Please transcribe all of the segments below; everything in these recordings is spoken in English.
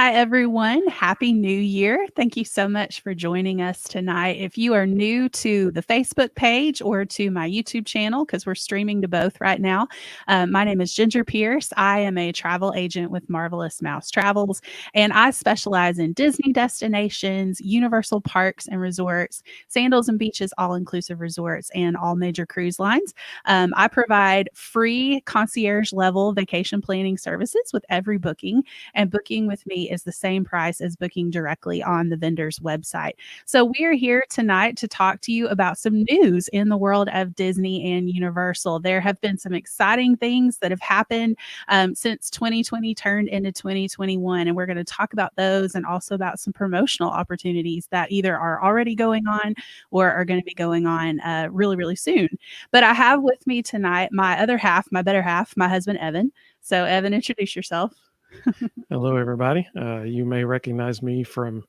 Hi, everyone. Happy New Year. Thank you so much for joining us tonight. If you are new to the Facebook page or to my YouTube channel, because we're streaming to both right now, my name is Ginger Pierce. I am a travel agent with Marvelous Mouse Travels, and I specialize in Disney destinations, Universal parks and resorts, Sandals and Beaches, all-inclusive resorts, and all major cruise lines. I provide free concierge level vacation planning services with every booking, and booking with me is the same price as booking directly on the vendor's website. So we are here tonight to talk to you about some news in the world of Disney and Universal. There have been some exciting things that have happened since 2020 turned into 2021, and we're going to talk about those and also about some promotional opportunities that either are already going on or are going to be going on really, really soon. But I have with me tonight my other half, my better half, my husband, Evan. So Evan, introduce yourself. Hello, everybody. You may recognize me from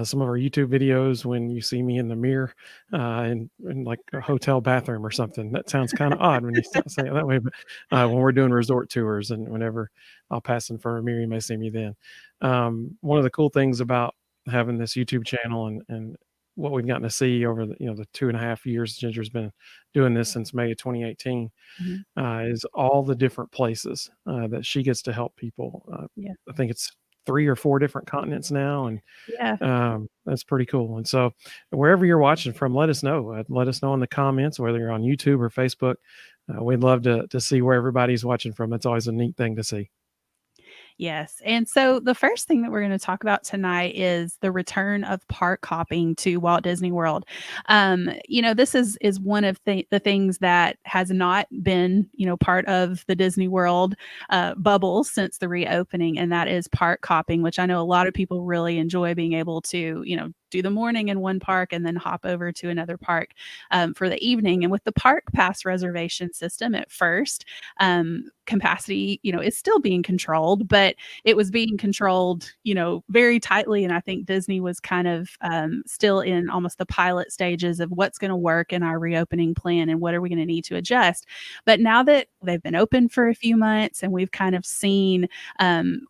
some of our YouTube videos when you see me in the mirror in like a hotel bathroom or something. That sounds kind of odd when you say it that way, but when we're doing resort tours and whenever I'll pass in front of a mirror, you may see me then. One of the cool things about having this YouTube channel and what we've gotten to see over the 2.5 years Ginger's been doing this since May of 2018 is all the different places that she gets to help people. Yeah. I think it's 3 or 4 different continents now, and Yeah. that's pretty cool. And so wherever you're watching from, let us know. Let us know in the comments, whether you're on YouTube or Facebook. We'd love to see where everybody's watching from. It's always a neat thing to see. Yes. And so the first thing that we're going to talk about tonight is the return of park hopping to Walt Disney World. This is one of the things that has not been, part of the Disney World bubble since the reopening, and that is park hopping, which I know a lot of people really enjoy being able to, do the morning in one park and then hop over to another park for the evening. And with the park pass reservation system at first, capacity, is still being controlled, but it was being controlled, very tightly. And I think Disney was kind of still in almost the pilot stages of what's going to work in our reopening plan and what are we going to need to adjust. But now that they've been open for a few months and we've kind of seen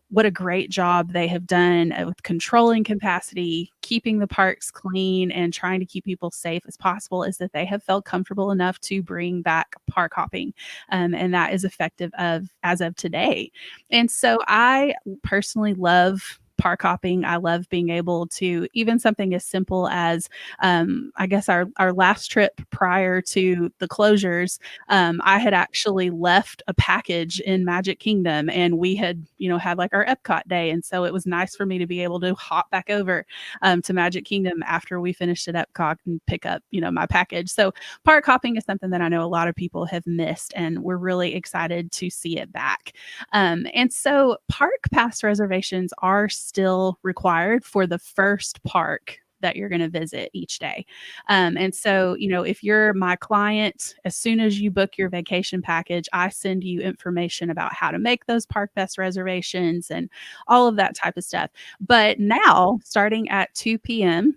what a great job they have done with controlling capacity, keeping the parks clean, and trying to keep people safe as possible, is that they have felt comfortable enough to bring back park hopping. And that is effective as of today. And so I personally love park hopping. I love being able to, even something as simple as, I guess our last trip prior to the closures, I had actually left a package in Magic Kingdom, and we had, had like our Epcot day. And so it was nice for me to be able to hop back over to Magic Kingdom after we finished at Epcot and pick up, my package. So park hopping is something that I know a lot of people have missed, and we're really excited to see it back. And so park pass reservations are still required for the first park that you're going to visit each day. And so, if you're my client, as soon as you book your vacation package, I send you information about how to make those park pass reservations and all of that type of stuff. But now, starting at 2 p.m.,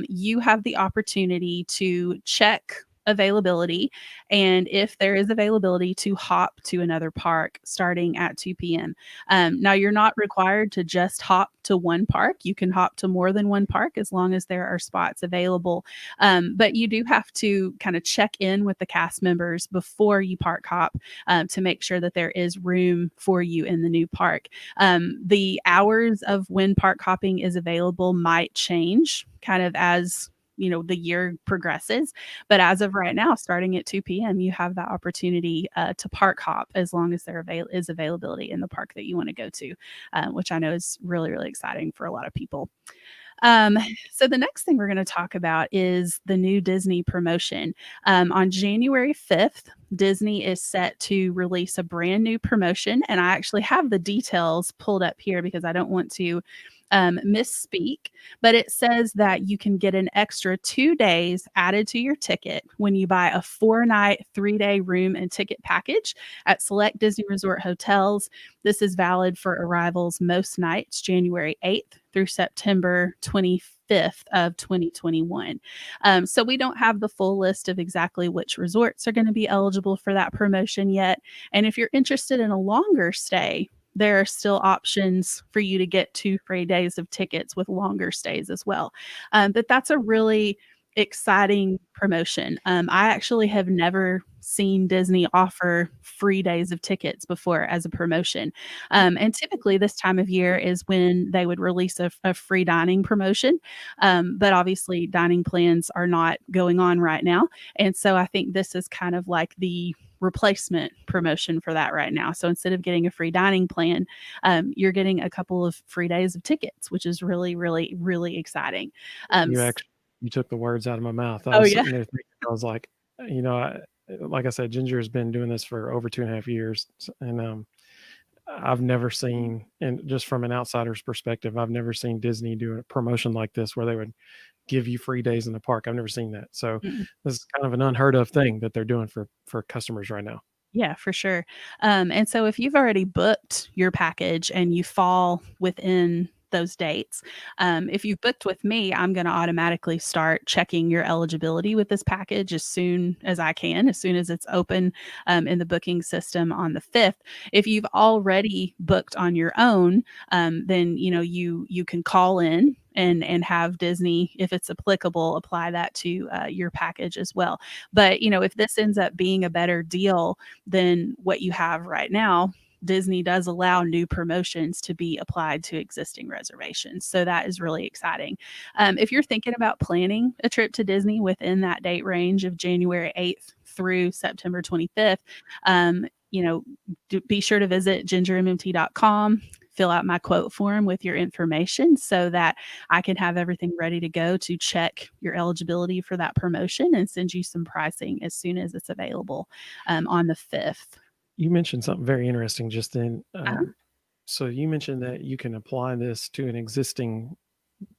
you have the opportunity to check availability, and if there is availability, to hop to another park starting at 2 p.m. Now, you're not required to just hop to one park. You can hop to more than one park as long as there are spots available. But you do have to kind of check in with the cast members before you park hop to make sure that there is room for you in the new park. The hours of when park hopping is available might change kind of as the year progresses. But as of right now, starting at 2 p.m., you have that opportunity to park hop as long as there is availability in the park that you want to go to, which I know is really, really exciting for a lot of people. So the next thing we're going to talk about is the new Disney promotion. On January 5th, Disney is set to release a brand new promotion, and I actually have the details pulled up here because I don't want to misspeak, but it says that you can get an extra 2 days added to your ticket when you buy a 4-night, 3-day room and ticket package at select Disney Resort hotels. This is valid for arrivals most nights, January 8th through September 25th of 2021. So we don't have the full list of exactly which resorts are going to be eligible for that promotion yet. And if you're interested in a longer stay, there are still options for you to get 2 free days of tickets with longer stays as well. But that's a really exciting promotion. I actually have never seen Disney offer free days of tickets before as a promotion. And typically this time of year is when they would release a free dining promotion. But obviously dining plans are not going on right now. And so I think this is kind of like the replacement promotion for that right now. So instead of getting a free dining plan, you're getting a couple of free days of tickets, which is really, really, really exciting. You actually you took the words out of my mouth. I Oh was yeah. sitting there thinking, I was like, like I said, Ginger has been doing this for over 2.5 years, and I've never seen, and just from an outsider's perspective, I've never seen Disney do a promotion like this where they would give you free days in the park. I've never seen that. So Mm. this is kind of an unheard of thing that they're doing for customers right now. Yeah, for sure. And so if you've already booked your package and you fall within those dates, if you've booked with me, I'm going to automatically start checking your eligibility with this package as soon as I can, as soon as it's open in the booking system on the 5th. If you've already booked on your own, then you can call in and have Disney, if it's applicable, apply that to your package as well. But if this ends up being a better deal than what you have right now, Disney does allow new promotions to be applied to existing reservations. So that is really exciting. If you're thinking about planning a trip to Disney within that date range of January 8th through September 25th, um, be sure to visit GingerMMT.com, fill out my quote form with your information so that I can have everything ready to go to check your eligibility for that promotion and send you some pricing as soon as it's available on the 5th. You mentioned something very interesting just then. Uh-huh. So you mentioned that you can apply this to an existing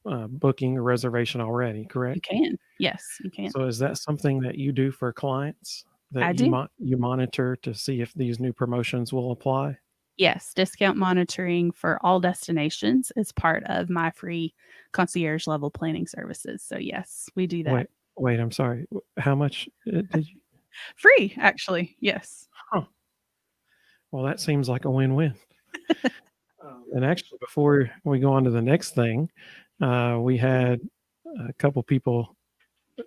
booking or reservation already, You correct? can. Yes, you can. So is that something that you do for clients that I do. you monitor to see if these new promotions will apply? Yes, discount monitoring for all destinations is part of my free concierge level planning services. So yes, we do that. Wait, wait, I'm sorry. How much did you? Free, actually. Yes. Huh. Well, that seems like a win-win. And actually, before we go on to the next thing, we had a couple people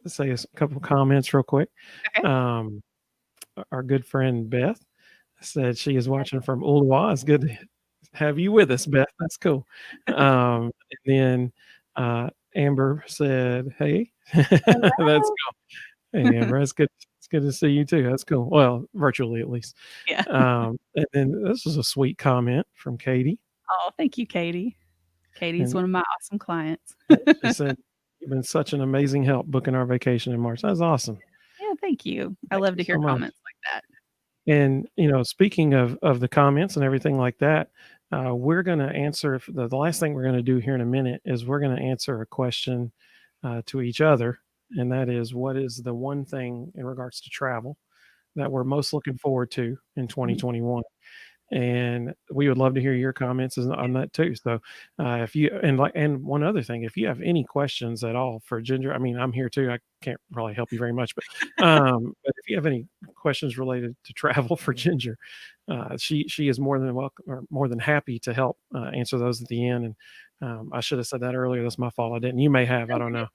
say a couple comments real quick. Okay. Um, our good friend Beth said she is watching from Uluwa. It's good to have you with us, Beth. That's cool. And then Amber said, "Hey, that's Hello. cool. Hey, Amber, that's good. It's good to see you too. That's cool. Well, virtually at least." Yeah. And then this was a sweet comment from Katie, Oh, thank you, Katie. Katie's and one of my awesome clients. she said, "You've been such an amazing help booking our vacation in March. That's awesome. Yeah, thank you. I Thank love you to so hear much." comments like that. And speaking of the comments and everything like that, we're going to answer the last thing we're going to do here in a minute is we're going to answer a question to each other, and that is, what is the one thing in regards to travel that we're most looking forward to in Mhm. 2021? And we would love to hear your comments on that too. So if you and one other thing, if you have any questions at all for Ginger, I mean, I'm here too. I can't probably help you very much, but if you have any questions related to travel for Ginger, she is more than welcome or more than happy to help answer those at the end. And I should have said that earlier. That's my fault. I didn't. You may have. I No, don't you're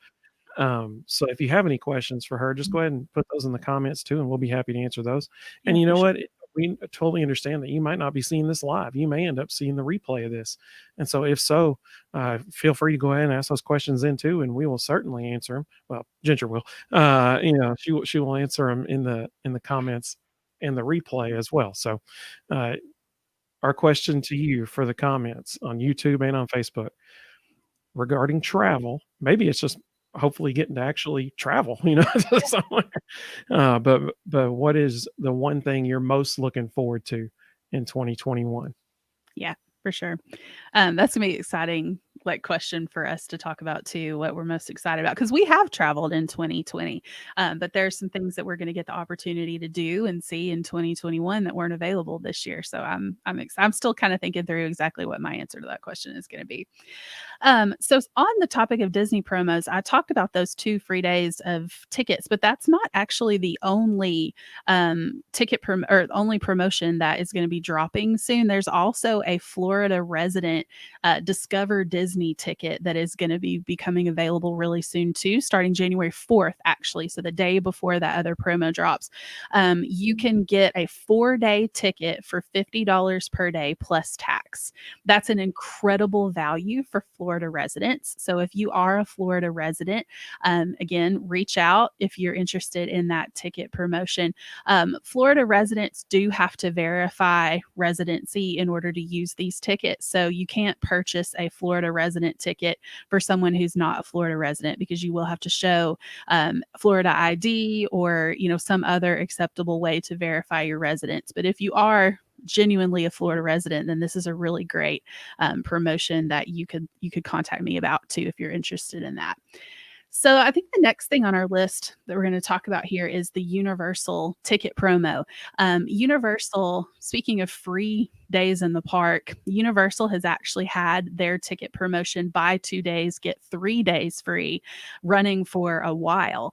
know. So if you have any questions for her, just good. go ahead and put those in the comments too, and we'll be happy to answer those. Yeah, And you for know sure. what? We totally understand that you might not be seeing this live. You may end up seeing the replay of this. And so if so, feel free to go ahead and ask those questions in too, and we will certainly answer them. Well, Ginger will. She will answer them in the comments in the replay as well. So uh, our question to you for the comments on YouTube and on Facebook regarding travel. Maybe it's just hopefully getting to actually travel, to somewhere. But what is the one thing you're most looking forward to in 2021? Yeah, for sure. That's gonna be exciting. like question for us to talk about too, what we're most excited about, because we have traveled in 2020, but there's some things that we're going to get the opportunity to do and see in 2021 that weren't available this year. So I'm still kind of thinking through exactly what my answer to that question is going to be. So on the topic of Disney promos, I talked about those 2 free days of tickets, but that's not actually the only or only promotion that is going to be dropping soon. There's also a Florida resident Discover Disney ticket that is going to be becoming available really soon too, starting January 4th, actually. So the day before that other promo drops. You can get a 4-day ticket for $50 per day plus tax. That's an incredible value for Florida residents. So if you are a Florida resident, again, reach out if you're interested in that ticket promotion. Florida residents do have to verify residency in order to use these tickets. So you can't purchase a Florida resident ticket for someone who's not a Florida resident, because you will have to show Florida ID or some other acceptable way to verify your residence. But if you are genuinely a Florida resident, then this is a really great promotion that you could contact me about too if you're interested in that. So I think the next thing on our list that we're going to talk about here is the Universal ticket promo. Universal, speaking of free days in the park, Universal has actually had their ticket promotion, buy 2 days, get 3 days free, running for a while.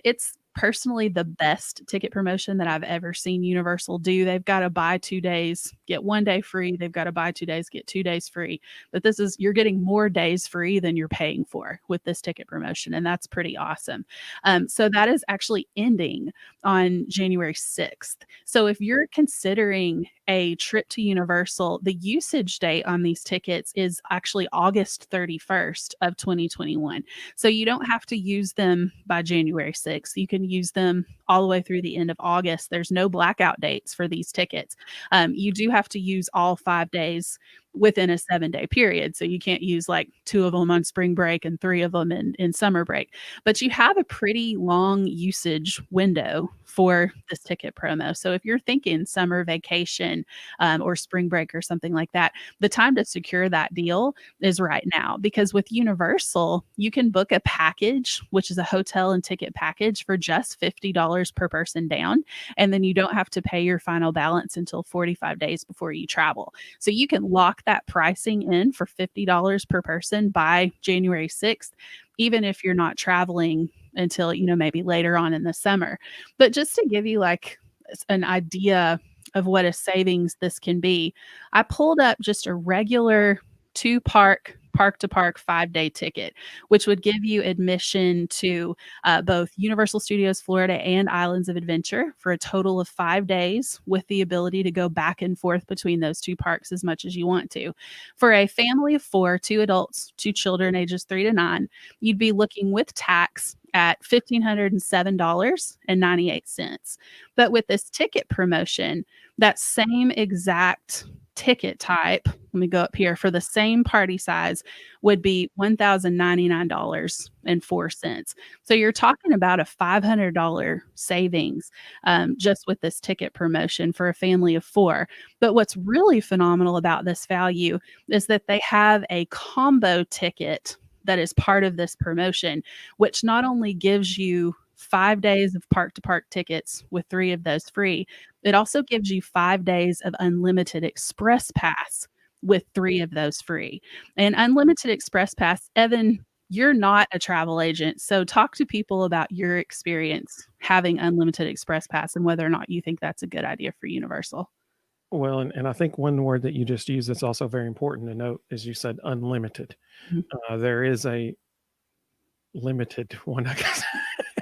It's personally the best ticket promotion that I've ever seen Universal do. They've got to buy 2 days, get 1 day free. They've got to buy 2 days, get 2 days free. But you're getting more days free than you're paying for with this ticket promotion. And that's pretty awesome. So that is actually ending on January 6th. So if you're considering a trip to Universal, the usage date on these tickets is actually August 31st of 2021. So you don't have to use them by January 6th. You can use them all the way through the end of August. There's no blackout dates for these tickets. You do have to use all 5 days within a 7-day period. So you can't use like 2 of them on spring break and 3 of them in summer break. But you have a pretty long usage window for this ticket promo. So if you're thinking summer vacation or spring break or something like that, the time to secure that deal is right now, because with Universal, you can book a package, which is a hotel and ticket package, for just $50 per person down. And then you don't have to pay your final balance until 45 days before you travel. So you can lock that pricing in for $50 per person by January 6th, even if you're not traveling until, maybe later on in the summer. But just to give you like an idea of what a savings this can be, I pulled up just a regular park to park 5-day ticket, which would give you admission to both Universal Studios Florida and Islands of Adventure for a total of 5 days, with the ability to go back and forth between those 2 parks as much as you want to. For a family of 4, 2 adults, 2 children ages 3 to 9, you'd be looking with tax at $1,507.98. But with this ticket promotion, that same exact ticket type, let me go up here, for the same party size would be $1,099.04. So you're talking about a $500 savings just with this ticket promotion for a family of 4. But what's really phenomenal about this value is that they have a combo ticket that is part of this promotion, which not only gives you 5 days of park to park tickets with 3 of those free, it also gives you 5 days of unlimited express pass with 3 of those free. And unlimited express pass, Evan, you're not a travel agent, so talk to people about your experience having unlimited express pass and whether or not you think that's a good idea for Universal. Well, and I think one word that you just used that's also very important to note is you said unlimited. Mhm. There is a limited one, I guess.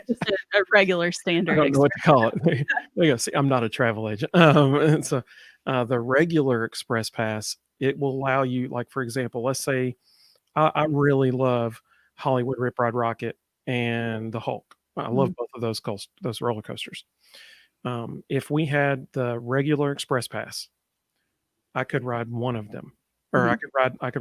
Just a regular I standard don't know what to express. call it. There you go. See, I'm not a travel agent. And so the regular express pass, it will allow you, like, for example, let's say I really love Hollywood Rip Ride Rocket and the Hulk. I love both of those roller coasters. If we had the regular express pass, I could ride one of them, or I could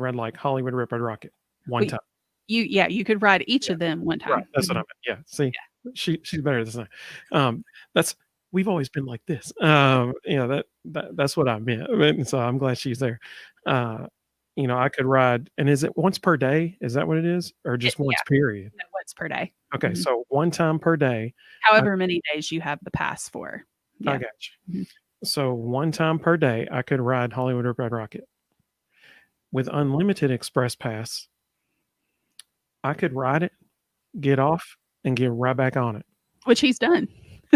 ride like Hollywood Rip Ride Rocket one Wait, time. you could ride each Yeah. of them one time. Right, that's what I meant. Yeah, see, she's better than I. That's we've always been like this. That's what I meant. I mean, so I'm glad she's there. I could ride, and is it once per day? Is that what it is? Or just once Yeah, period? no, once per day. Okay, Mhm. so one time per day, I However many days you have the pass for. I Yeah. got you. Mhm. So one time per day, I could ride Hollywood Red Rocket. With unlimited express pass, I could ride it, get off, and get right back on it. Which he's done.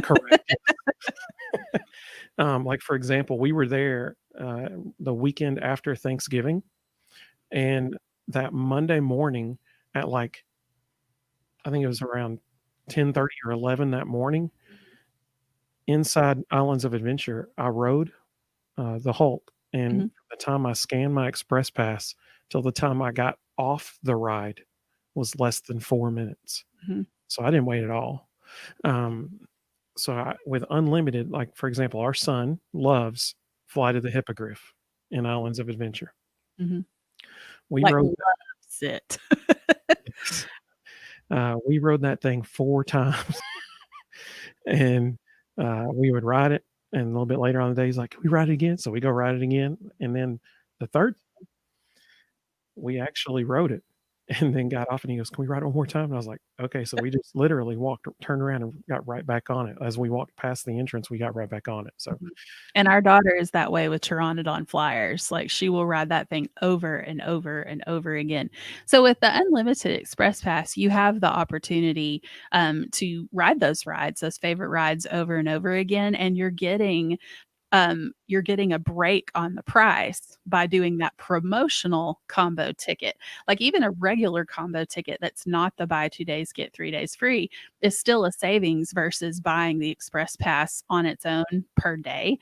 Correct, yes. Like, for example, we were there, the weekend after Thanksgiving, and that Monday morning at, like, I think it was around 10:30 or 11 that morning, inside Islands of Adventure, I rode, the Hulk, and Mhm, from the time I scanned my express pass till the time I got off the ride was less than 4 minutes. mhm. So I didn't wait at all. Um, so with unlimited, like, for example, our son loves Flight of the Hippogriff in Islands of Adventure. Mhm. We Like, rode loves it. that we rode that thing 4 times, and, we would ride it, and a little bit later on in the day, he's like, "Can we ride it again?" So we go ride it again, and then the 3rd we actually rode it and then got off, and he goes, "Can we ride it one more time?" And I was like, "Okay." So we just literally turned around and got right back on it. As we walked past the entrance, we got right back on it. So Mhm. And our daughter is that way with Pteranodon Flyers, like, she will ride that thing over and over and over again. So with the unlimited express pass, you have the opportunity, to ride those rides, those favorite rides over and over again, and you're getting a break on the price by doing that promotional combo ticket. Like even a regular combo ticket that's not the buy 2 days, get 3 days free is still a savings versus buying the express pass on its own per day.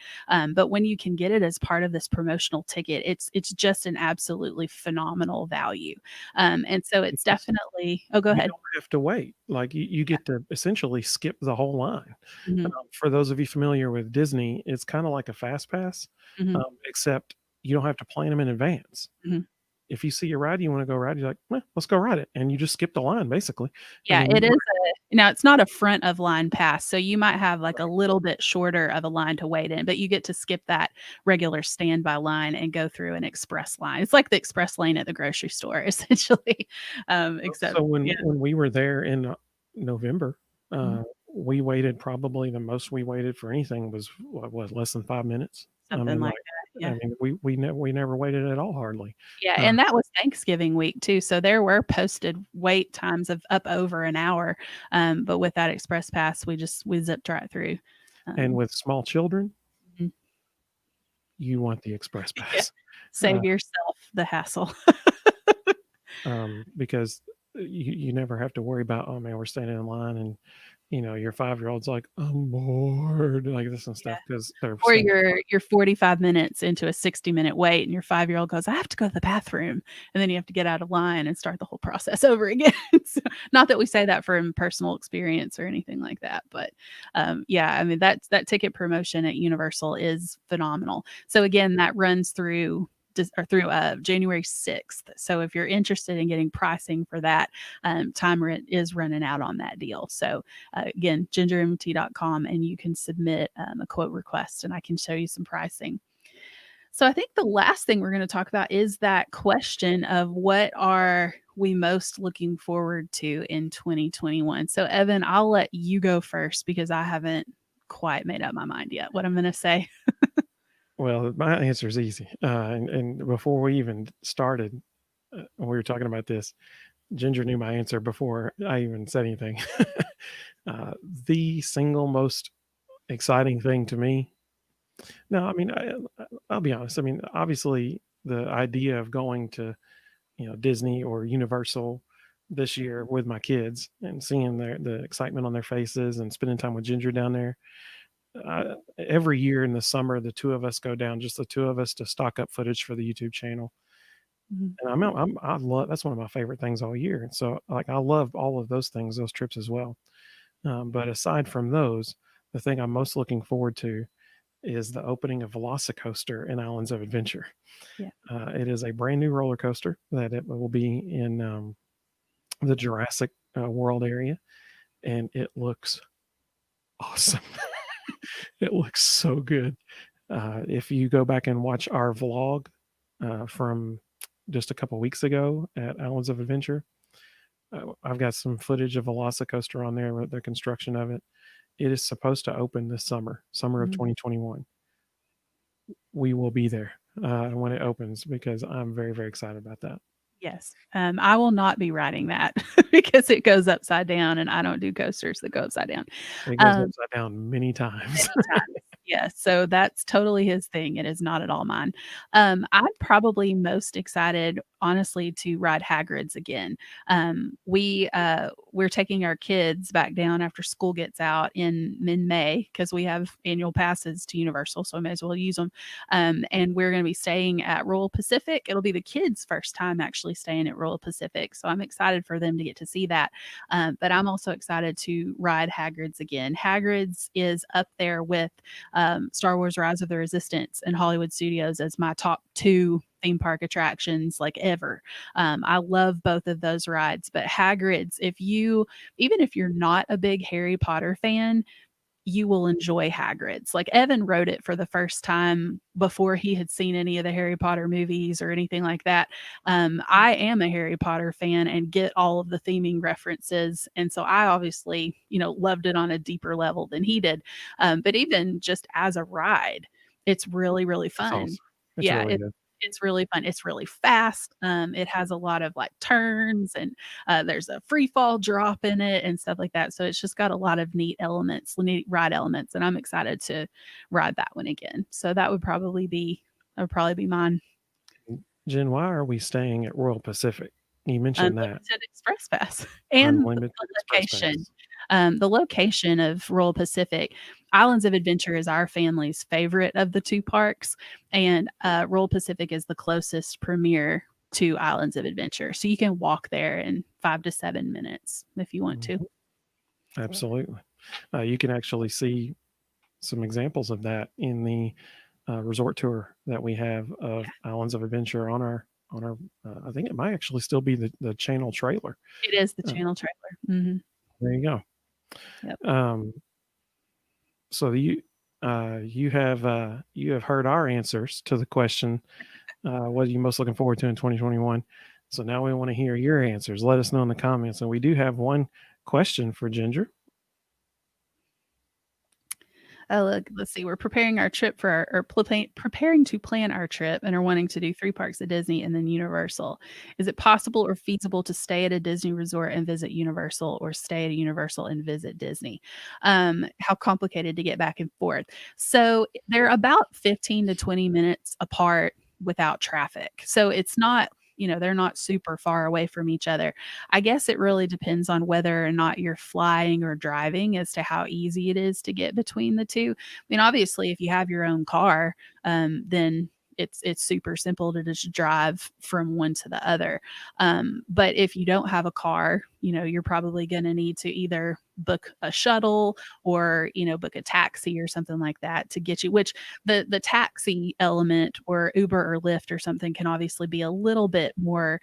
But when you can get it as part of this promotional ticket, it's just an absolutely phenomenal value. And so it's because definitely Oh, go you ahead. don't have to wait. Like, you Yeah. get to essentially skip the whole line. Mhm, For those of you familiar with Disney, it's kinda like a fast pass, mhm, except you don't have to plan them in advance. mhm. If you see a ride you wanna go ride, you're like, "Well, let's go ride it," and you just skip the line, basically. I Yeah, mean, it is now it's not a front of line pass, so you might have, like, a little bit shorter of a line to wait in, but you get to skip that regular standby line and go through an express line. It's like the express lane at the grocery store, essentially, except so when yeah, we were there in, November, mhm, we waited probably the most we waited for anything was, less than 5 minutes? I something mean, like like, that, I yeah. mean, we never waited at all hardly. Yeah, Uh, and that was Thanksgiving week too, so there were posted wait times of up over an hour, but with that express pass, we zipped right through. and Um, with small children, mhm, you want the express yeah, pass, uh, save yourself the hassle. because you never have to worry about, "Oh, man, we're standing in line," and, your five-year-old's like, "I'm bored," like this and stuff because 'cause they're Or standing. you're 45 minutes into a 60-minute wait, and your 5-year-old goes, "I have to go to the bathroom," and then you have to get out of line and start the whole process over again. So, not that we say that from personal experience or anything like that, but, yeah, I mean, that ticket promotion at Universal is phenomenal. So, again, that runs through through, January 6th. So, if you're interested in getting pricing for that, is running out on that deal. So, again, gingermmt.com, and you can submit a quote request and I can show you some pricing. So I think the last thing we're going to talk about is that question of what are we most looking forward to in 2021. So Evan, I'll let you go first because I haven't quite made up my mind yet what I'm going to say. Well, my answer is easy, and before we even started, when we were talking about this, Ginger knew my answer before I even said anything. Uh, the single most exciting thing to me, no, I mean, I'll be honest. I mean, obviously, the idea of going to, Disney or Universal this year with my kids and seeing the excitement on their faces and spending time with Ginger down there. Every year in the summer, the two of us go down, just the two of us, to stock up footage for the YouTube channel. Mhm. And I love that's one of my favorite things all year. And so, like, I love all of those things, those trips as well. But aside from those, the thing I'm most looking forward to is the opening of Velocicoaster in Islands of Adventure. Yeah. It is a brand new roller coaster that it will be in, the Jurassic World area, and it looks awesome. It looks so good. If you go back and watch our vlog from just a couple weeks ago at Islands of Adventure. I've got some footage of Velocicoaster on there with the construction of it. It is supposed to open this summer of Mhm. 2021. We will be there when it opens because I'm very, very excited about that. Yes. I will not be riding that because it goes upside down, and I don't do coasters that go upside down. It goes Um, upside down many times. Many times. Yes, so that's totally his thing, it is not at all mine. I'm probably most excited, honestly, to ride Hagrid's again. We're taking our kids back down after school gets out in May because we have annual passes to Universal, so I may as well use them. And we're gonna be staying at Royal Pacific. It'll be the kids' first time actually staying at Royal Pacific, so I'm excited for them to get to see that. But I'm also excited to ride Hagrid's again. Hagrid's is up there with Star Wars Rise of the Resistance and Hollywood Studios as my top two theme park attractions like ever. I love both of those rides, but Hagrid's, even if you're not a big Harry Potter fan, you will enjoy Hagrid's. Like, Evan wrote it for the first time before he had seen any of the Harry Potter movies or anything like that. I am a Harry Potter fan and get all of the theming references, and so I obviously, loved it on a deeper level than he did. But even just as a ride, it's really, really It's fun. awesome. It's Yeah, really good. it's really fun. It's really fast. It has a lot of, like, turns, and, there's a free fall drop in it and stuff like that, so it's just got a lot of neat ride elements, and I'm excited to ride that one again. So that would probably be mine. Jen, why are we staying at Royal Pacific? You mentioned that. Unlimited Express Pass and Unlimited the Express location. Pass. The location of Royal Pacific, Islands of Adventure is our family's favorite of the 2 parks, and, Royal Pacific is the closest premier to Islands of Adventure, so you can walk there in 5 to 7 minutes if you want to. Mhm. Absolutely. You can actually see some examples of that in the resort tour that we have of Yeah, Islands of Adventure on our. I think it might actually still be the channel trailer. it is the Uh, channel trailer. Mhm. there you go. Yep. Um, so you have heard our answers to the question, what are you most looking forward to in 2021? So now we want to hear your answers. Let us know in the comments. And we do have one question for Ginger. Oh, look, let's see. We're preparing our trip for our or preparing to plan our trip and are wanting to do 3 parks at Disney and then Universal. Is it possible or feasible to stay at a Disney resort and visit Universal, or stay at a Universal and visit Disney? How complicated to get back and forth. So they're about 15 to 20 minutes apart without traffic. So it's not, they're not super far away from each other. I guess it really depends on whether or not you're flying or driving as to how easy it is to get between the 2. I mean, obviously, if you have your own car, then it's super simple to just drive from one to the other. But if you don't have a car, you're probably gonna need to either book a shuttle or, book a taxi or something like that to get you, which the taxi element or Uber or Lyft or something can obviously be a little bit more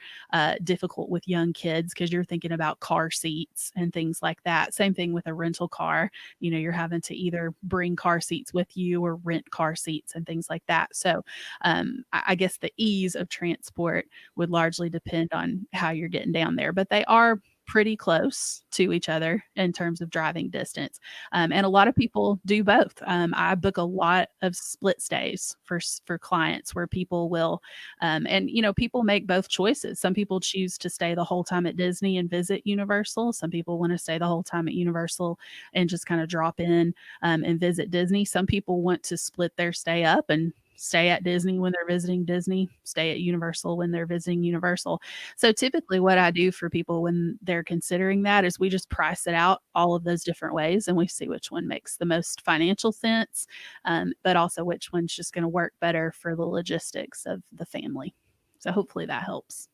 difficult with young kids because you're thinking about car seats and things like that. Same thing with a rental car. You're having to either bring car seats with you or rent car seats and things like that. So I guess the ease of transport would largely depend on how you're getting down there, but they are pretty close to each other in terms of driving distance. And a lot of people do both. I book a lot of split stays for clients where people will, and people make both choices. Some people choose to stay the whole time at Disney and visit Universal. Some people want to stay the whole time at Universal and just kind of drop in and visit Disney. Some people want to split their stay up and stay at Disney when they're visiting Disney, stay at Universal when they're visiting Universal. So typically what I do for people when they're considering that is we just price it out all of those different ways and we see which one makes the most financial sense, but also which one's just going to work better for the logistics of the family. So hopefully that helps.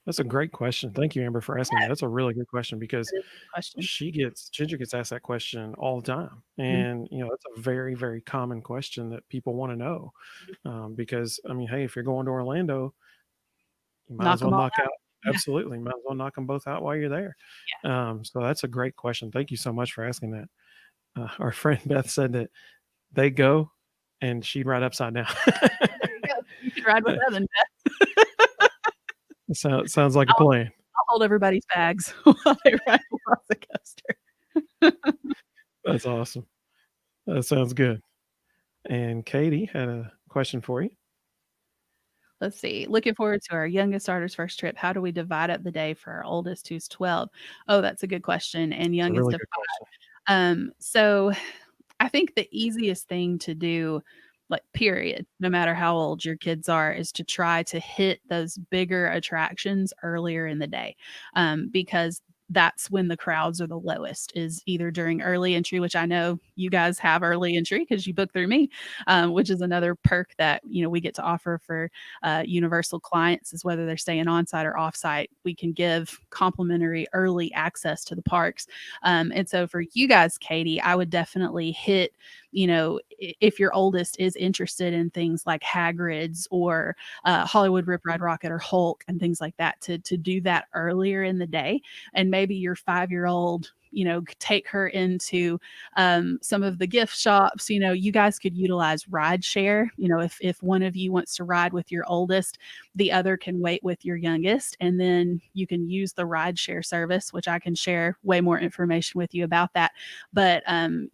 That's a great question. Thank you, Amber, for asking that. That's a really good question because That is a good question. Ginger gets asked that question all the time, Mhm. and it's a very, very common question that people want to know. Because I mean, hey, if you're going to Orlando, you might as Knock well them all knock out. out. Yeah. Absolutely, might as well knock them both out while you're there. So that's a great question. Thank you so much for asking that. Our friend Beth said that they go, and she'd ride upside down. There you go. You could ride with Evan. Sounds like a plan. I'll hold everybody's bags while they ride the Velocicoaster. That's awesome. That sounds good. And Katie had a question for you. Let's see. Looking forward to our youngest daughter's first trip. How do we divide up the day for our oldest, who's 12? Oh, that's a good question. And It's a youngest really of good question. 5. So I think the easiest thing to do, like, period, no matter how old your kids are, is to try to hit those bigger attractions earlier in the day, because that's when the crowds are the lowest, is either during early entry, which I know you guys have early entry because you book through me, which is another perk that, we get to offer for universal clients, is whether they're staying on site or off site, we can give complimentary early access to the parks. And so for you guys, Katie, I would definitely hit, if your oldest is interested in things like Hagrid's or Hollywood Rip Ride Rocket or Hulk and things like that, to do that earlier in the day. And maybe your 5-year-old, take her into some of the gift shops. You guys could utilize ride share. If one of you wants to ride with your oldest, the other can wait with your youngest, and then you can use the ride share service, which I can share way more information with you about that. But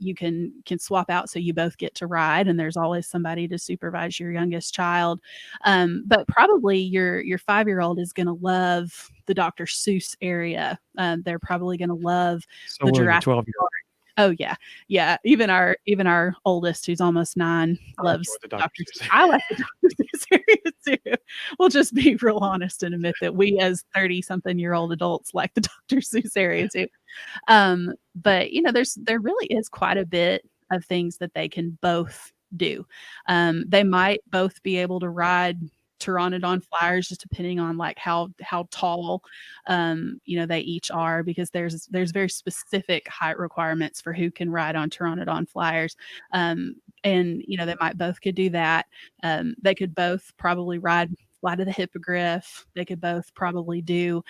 you can swap out, so you both get to ride, and there's always somebody to supervise your youngest child. But probably your 5-year-old is going to love the Dr. Seuss area. They're probably going to love So the will your Jurassic 12-year-old. Park. Oh yeah, yeah. Even our oldest, who's almost 9, I loves enjoyed the Dr. Dr. Seuss Seuss. area. I like the Dr. Seuss area too. We'll just be real honest and admit that we, as 30-something-year-old adults, like the Dr. Seuss area too. But there really is quite a bit of things that they can both do. They might both be able to ride Pteranodon flyers, just depending on like how tall they each are, because there's very specific height requirements for who can ride on Pteranodon flyers. And they might both could do that. They could both probably ride Flight of the Hippogriff. They could both probably do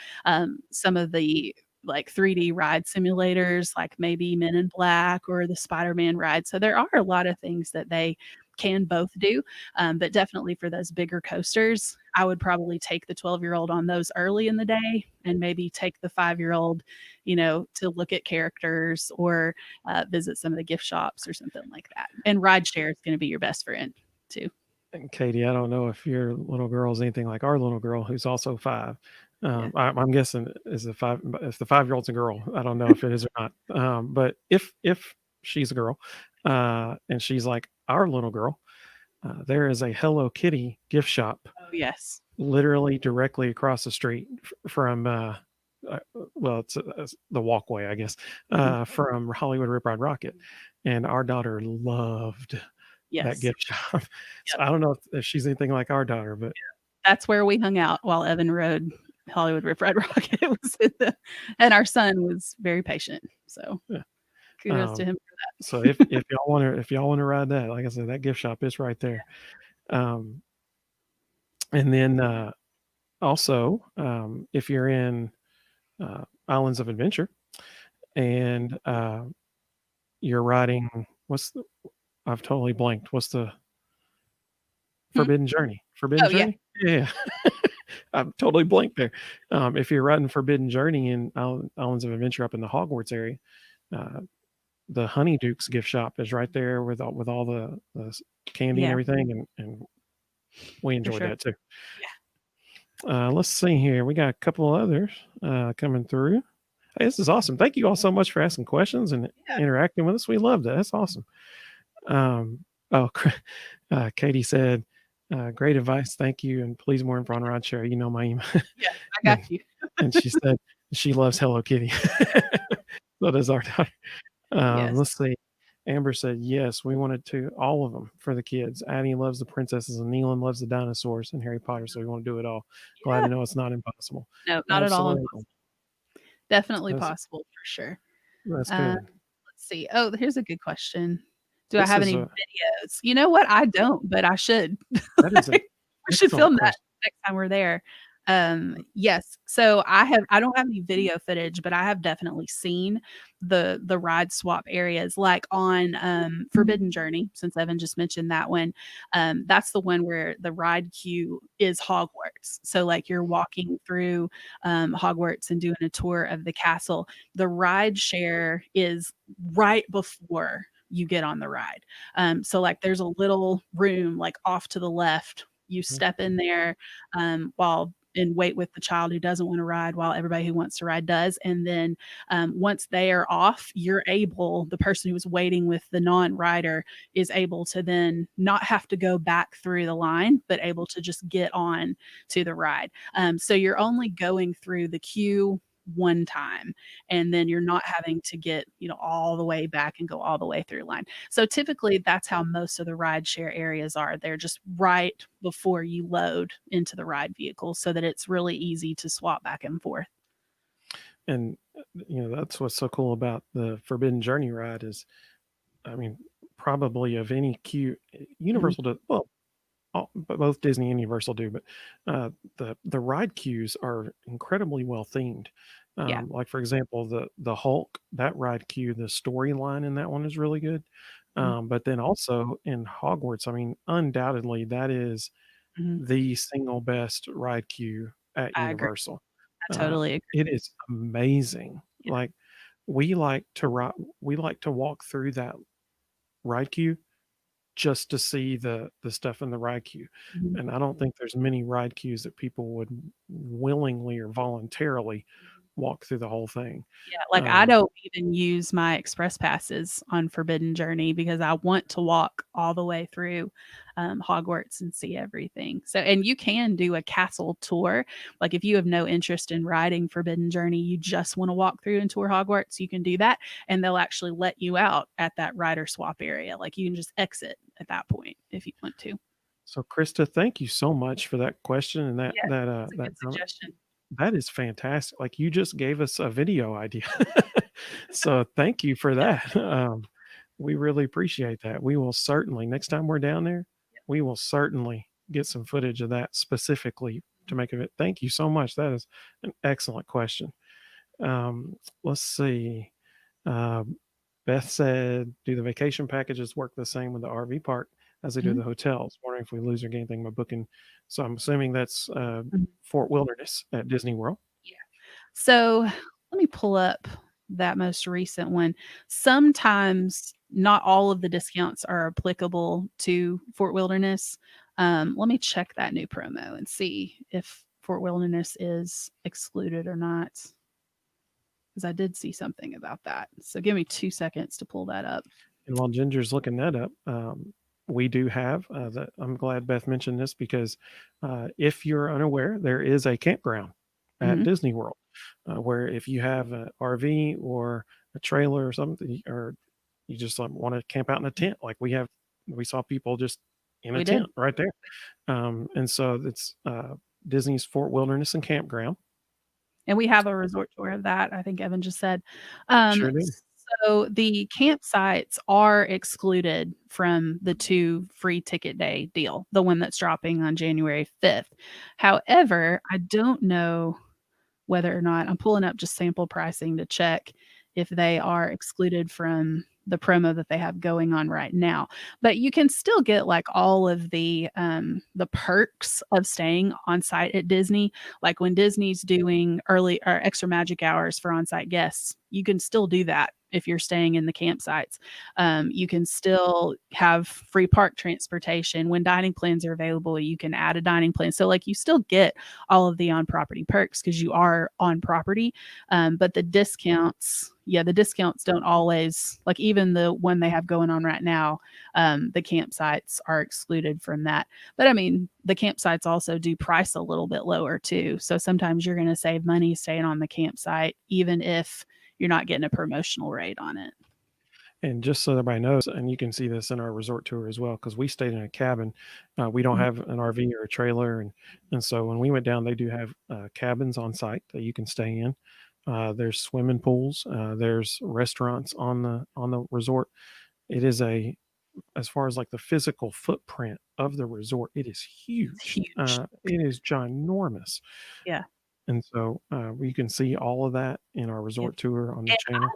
some of the like 3D ride simulators, like maybe Men in Black or the Spider-Man ride. So there are a lot of things that they can both do. But definitely for those bigger coasters, I would probably take the 12-year-old on those early in the day, and maybe take the 5-year-old, to look at characters or visit some of the gift shops or something like that. And rideshare is going to be your best friend too. And Katie, I don't know if your little girl is anything like our little girl, who's also 5. Yeah. I'm guessing if the 5-year-old's a girl. I don't know if it is or not. But if she's a girl, and she's like our little girl, there is a Hello Kitty gift shop Oh yes. literally directly across the street from. Well, it's the walkway, I guess, from Hollywood Rip Ride Rocket, and our daughter loved that Yes. gift shop. So Yep. I don't know if she's anything like our daughter, but That's where we hung out while Evan rode Hollywood Rip Ride Rocket. And our son was very patient. So yeah. kudos to him for that. So if y'all want to ride that, like I said, that gift shop is right there. And then also, if you're in Islands of Adventure and you're riding, I've totally blanked. What's the Forbidden Journey? Forbidden Oh, yeah. Journey? Yeah. I'm totally blanked there. If you're riding Forbidden Journey in Islands of Adventure up in the Hogwarts area, the Honeydukes gift shop is right there with all the candy and Yeah. everything, and we enjoyed sure. that too. Yeah. Let's see here. We got a couple others coming through. Hey, this is awesome. Thank you all so much for asking questions and interacting with us. We loved it. That's awesome. Katie said, great advice. Thank you. And please more info on ride share. You know my email. Yeah, I got you. And she said she loves Hello Kitty. So does our daughter. Yes. Let's see. Amber said, yes, we wanted to, all of them for the kids. Addie loves the princesses and Neelan loves the dinosaurs and Harry Potter. So we want to do it all. Glad to know it's not impossible. No, not at all Absolutely. impossible. Definitely That's- possible for sure. That's good. Let's see. Oh, here's a good question. Do This I have is any a- videos? You know what? I don't, but I should. That is We should excellent film that question. next time we're there. Yes. So I don't have any video footage, but I have definitely seen the ride swap areas like on Forbidden Journey, since Evan just mentioned that one. That's the one where the ride queue is Hogwarts. So like you're walking through Hogwarts and doing a tour of the castle. The ride share is right before you get on the ride. So like there's a little room like off to the left. You step in there while and wait with the child who doesn't want to ride while everybody who wants to ride does. And then once they are off, the person who was waiting with the non-rider is able to then not have to go back through the line, but able to just get on to the ride. So you're only going through the queue one time, and then you're not having to get all the way back and go all the way through line. So typically that's how most of the ride share areas are. They're just right before you load into the ride vehicle so that it's really easy to swap back and forth. And that's what's so cool about the Forbidden Journey ride is, I mean, probably of any queue, Mhm. Universal does well. But both Disney and Universal do, but the ride queues are incredibly well themed. Yeah. Like for example, the Hulk, that ride queue, the storyline in that one is really good. Mhm. But then also in Hogwarts, I mean, undoubtedly that is Mhm. the single best ride queue at I agree. Universal. I totally agree. It is amazing. Yeah. Like we like to walk through that ride queue just to see the stuff in the ride queue. Mhm. And I don't think there's many ride queues that people would willingly or voluntarily walk through the whole thing. Yeah, like, I Um, don't even use my express passes on Forbidden Journey because I want to walk all the way through, Hogwarts and see everything. So and you can do a castle tour. Like, if you have no interest in riding Forbidden Journey, you just wanna walk through and tour Hogwarts, you can do that, and they'll actually let you out at that rider swap area. Like, you can just exit at that point if you want to. so Krista, thank you so much for that question and Yeah, that's a that good comment. suggestion. That is fantastic. Like you just gave us a video idea. So thank you for Yeah, that. We really appreciate that. We will certainly, next time we're down there, we will certainly get some footage of that specifically to make of it. Thank you so much. That is an excellent question. Let's see. Uh, Beth said, "Do the vacation packages work the same with the RV park as they do mhm, the hotels? Wondering if we lose or gain anything by booking." So I'm assuming that's mhm. Fort Wilderness at Disney World. Yeah. So let me pull up that most recent one. Sometimes not all of the discounts are applicable to Fort Wilderness. Let me check that new promo and see if Fort Wilderness is excluded or not, because I did see something about that. So give me 2 seconds to pull that up. And while Ginger's looking that up, we do have that. I'm glad Beth mentioned this because if you're unaware, there is a campground at Mhm. Disney World where if you have an RV or a trailer or something, or you just want to camp out in a tent, like we saw people just in a We did. tent right there. And so it's Disney's Fort Wilderness and Campground. And we have a resort tour of that, I think Evan just said. Um, Sure do. so the campsites are excluded from the 2 free ticket day deal, the one that's dropping on January 5th. However, I don't know whether or not I'm pulling up just sample pricing to check if they are excluded from the promo that they have going on right now. But you can still get like all of the perks of staying on site at Disney. Like when Disney's doing early or extra magic hours for on-site guests, you can still do that if you're staying in the campsites. You can still have free park transportation when dining plans are available. You can add a dining plan. So like you still get all of the on property perks because you are on property. But the discounts don't always, like even the one they have going on right now, the campsites are excluded from that. But I mean, the campsites also do price a little bit lower too. So sometimes you're going to save money staying on the campsite, even if you're not getting a promotional rate on it. And just so everybody knows, and you can see this in our resort tour as well, because we stayed in a cabin. We don't Mhm. have an RV or a trailer, and so when we went down, they do have cabins on site that you can stay in. There's swimming pools. There's restaurants on the resort. It is a as far as like the physical footprint of the resort, it is It's huge. huge. It is ginormous. Yeah. And so you can see all of that in our Yeah. resort tour on the And channel.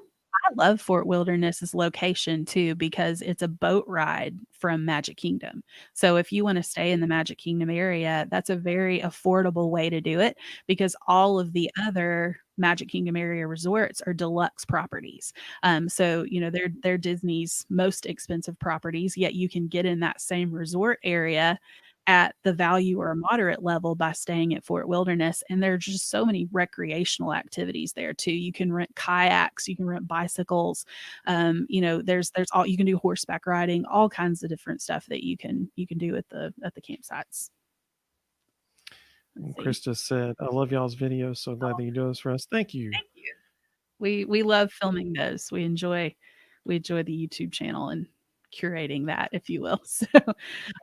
I love Fort Wilderness's location too because it's a boat ride from Magic Kingdom. So if you wanna stay in the Magic Kingdom area, that's a very affordable way to do it because all of the other Magic Kingdom area resorts are deluxe properties. So, they're Disney's most expensive properties, yet you can get in that same resort area at the value or a moderate level by staying at Fort Wilderness, and there are just so many recreational activities there too. You can rent kayaks, you can rent bicycles, there's all you can do horseback riding, all kinds of different stuff that you can do at the campsites. Let's And see. Krista said, I love y'all's videos. So glad Oh, that you do this for us. Thank you. thank you. We love filming those. We enjoy the YouTube channel and curating that, if you will. So,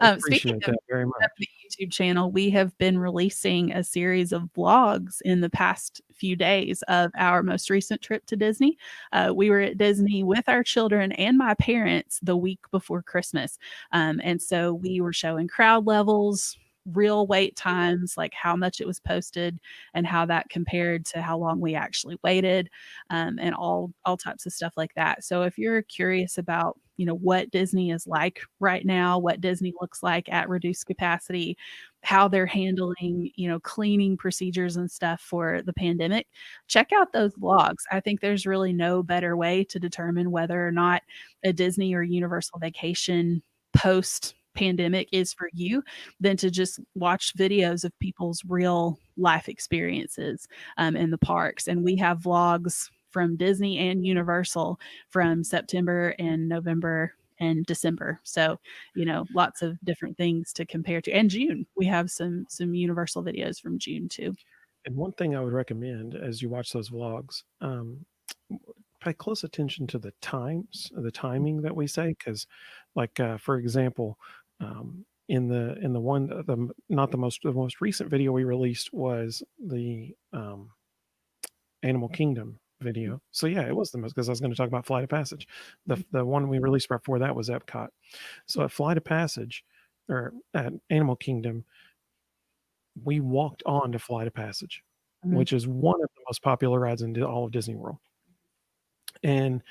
I speaking appreciate of that very the much. YouTube channel, we have been releasing a series of vlogs in the past few days of our most recent trip to Disney. We were at Disney with our children and my parents the week before Christmas. And so we were showing crowd levels, real wait times, like how much it was posted and how that compared to how long we actually waited, and all types of stuff like that. So if you're curious about what Disney is like right now, what Disney looks like at reduced capacity, how they're handling cleaning procedures and stuff for the pandemic, check out those vlogs. I think there's really no better way to determine whether or not a Disney or Universal vacation post pandemic is for you than to just watch videos of people's real life experiences in the parks. And we have vlogs from Disney and Universal from September and November and December. So, lots of different things to compare to. And June, we have some Universal videos from June too. And one thing I would recommend as you watch those vlogs, pay close attention to the times, the timing that we say, because, like for example, in the one the not the most recent video we released was the Animal Kingdom video. So yeah, it was the most because I was going to talk about Flight of Passage. The one we released before that was Epcot. So at Flight of Passage or at Animal Kingdom, we walked on to Flight of Passage, Mhm. which is one of the most popular rides in all of Disney World. And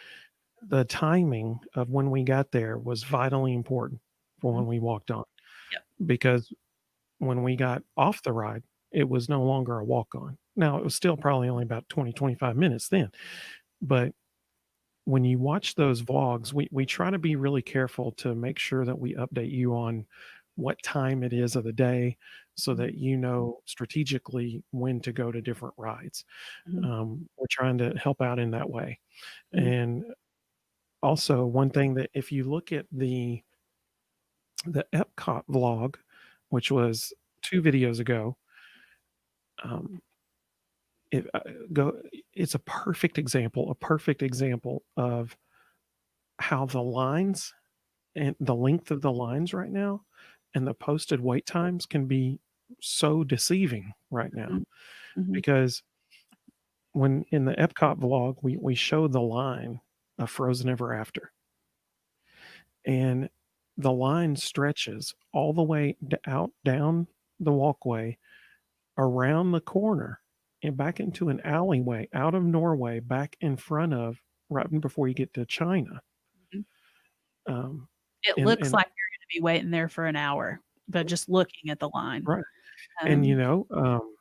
the timing of when we got there was vitally important for Mhm. when we walked on Yep. because when we got off the ride, it was no longer a walk on. Now, it was still probably only about 20, 25 minutes then. But when you watch those vlogs, we try to be really careful to make sure that we update you on what time it is of the day so Mhm. that you know strategically when to go to different rides. Mhm. We're trying to help out in that way. Mhm. And also, one thing that if you look at the Epcot vlog, which was 2 videos ago, um, it go it's a perfect example of how the lines and the length of the lines right now and the posted wait times can be so deceiving right now Mhm. Mhm. because when in the Epcot vlog we show the line of Frozen Ever After and the line stretches all the way out down the walkway around the corner and back into an alleyway out of Norway back in front of right before you get to China. Mhm. Um, It looks and like you're gonna be waiting there for an hour, but just looking at the line. right. And Um,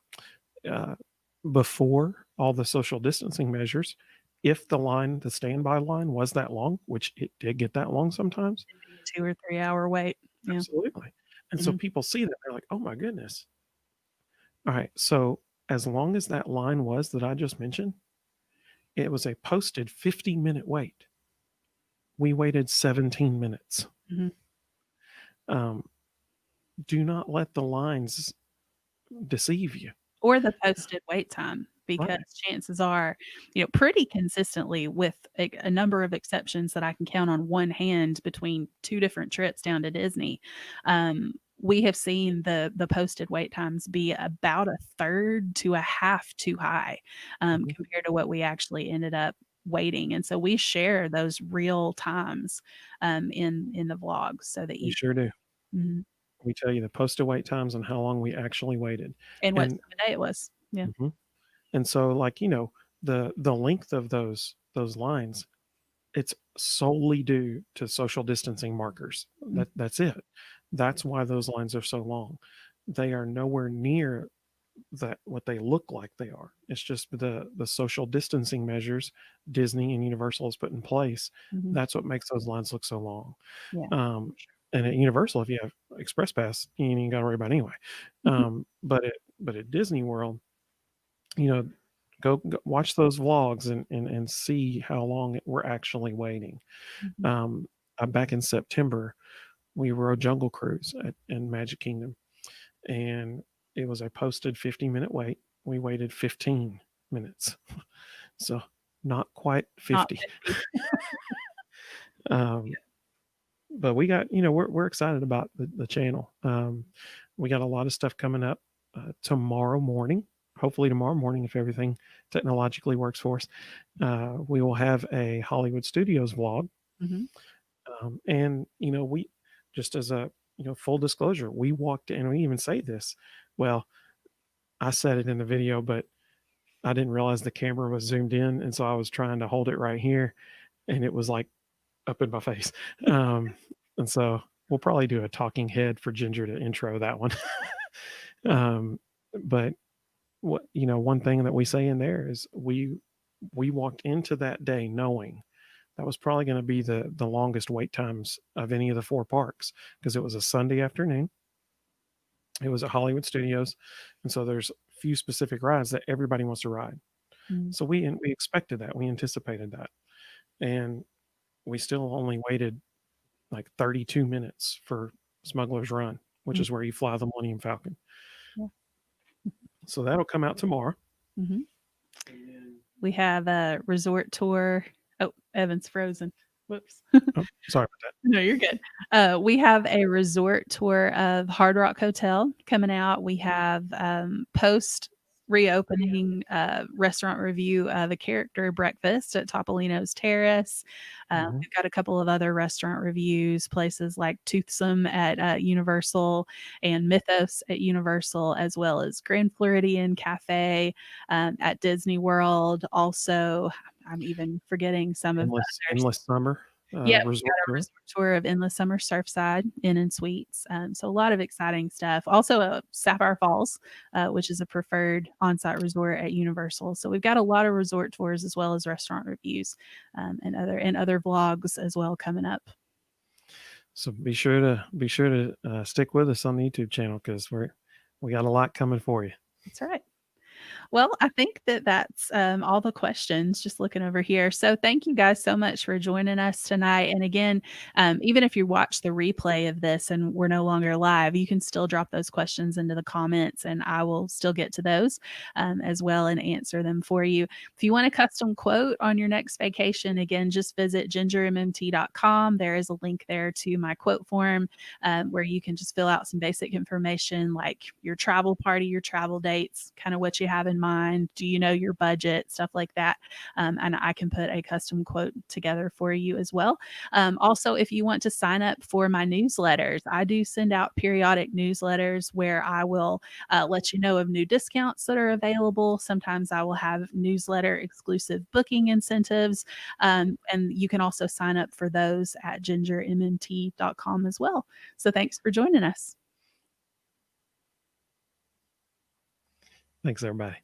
uh, before all the social distancing measures, if the standby line was that long, which it did get that long sometimes, it'd be a 2 or 3 hour wait. Yeah. absolutely. And so Mhm. people see that they're like, "Oh my goodness." All right. So as long as that line was that I just mentioned, it was a posted 50-minute wait. We waited 17 minutes. Mhm. Um, do not let the lines deceive you. Or the posted wait time, because Right. chances are, pretty consistently with a number of exceptions that I can count on one hand between 2 different trips down to Disney, we have seen the posted wait times be about a third to a half too high, Mhm. compared to what we actually ended up waiting. And so we share those real times in the vlogs so that We you sure do. mhm. We tell you the posted wait times and how long we actually waited. And what And time of day it was. Yeah. mhm. And so, like, the length of those lines, it's solely due to social distancing markers. Mm, That's it. That's why those lines are so long. They are nowhere near that what they look like they are. It's just the social distancing measures Disney and Universal has put in place. mhm. That's what makes those lines look so long. Yeah. Um, and at Universal, if you have Express Pass, you ain't even got to worry about it anyway. Mhm, But at Disney World, you know, go watch those vlogs and see how long we're actually waiting. mhm. Um, Back in September, we rode Jungle Cruise in Magic Kingdom, and it was a posted 50-minute wait. We waited 15 minutes, so not quite Not 50. 50. Um, but we got, we're excited about the channel. We got a lot of stuff coming up tomorrow morning. Hopefully tomorrow morning, if everything technologically works for us, we will have a Hollywood Studios vlog. Mhm. And we, just as a full disclosure, we walked in, and we even say this. Well, I said it in the video, but I didn't realize the camera was zoomed in, and so I was trying to hold it right here, and it was like up in my face. Um, and so we'll probably do a talking head for Ginger to intro that one. um, but one thing that we say in there is we walked into that day knowing that was probably going to be the longest wait times of any of the four parks, because it was a Sunday afternoon. It was at Hollywood Studios, and so there's few specific rides that everybody wants to ride. Mm. So we expected that, we anticipated that, and we still only waited like 32 minutes for Smuggler's Run, which Mm. is where you fly the Millennium Falcon. Yeah. So that'll come out tomorrow. Mhm. We have a resort tour. Oh, Evan's frozen. Whoops. Oh, sorry about that. No, you're good. We have a resort tour of Hard Rock Hotel coming out. We have post reopening restaurant review of a character breakfast at Topolino's Terrace. Mhm. We've got a couple of other restaurant reviews, places like Toothsome at Universal and Mythos at Universal, as well as Grand Floridian Cafe at Disney World. Also, I'm even forgetting some of the others. Endless Summer Yeah, we've resort got a tour. resort tour of Endless Summer Surfside Inn and Suites. So a lot of exciting stuff. Also, Sapphire Falls, which is a preferred on-site resort at Universal. So we've got a lot of resort tours as well as restaurant reviews and other vlogs as well coming up. So be sure to stick with us on the YouTube channel, because we got a lot coming for you. That's right. Well, I think that that's all the questions, just looking over here. So thank you guys so much for joining us tonight. And again, even if you watch the replay of this and we're no longer live, you can still drop those questions into the comments and I will still get to those as well and answer them for you. If you want a custom quote on your next vacation, again, just visit GingerMMT.com. There is a link there to my quote form where you can just fill out some basic information like your travel party, your travel dates, kind of what you have in mind. Do you know your budget? Stuff like that. And I can put a custom quote together for you as well. Also, if you want to sign up for my newsletters, I do send out periodic newsletters where I will let you know of new discounts that are available. Sometimes I will have newsletter exclusive booking incentives. And you can also sign up for those at gingermmt.com as well. So thanks for joining us. Thanks, everybody.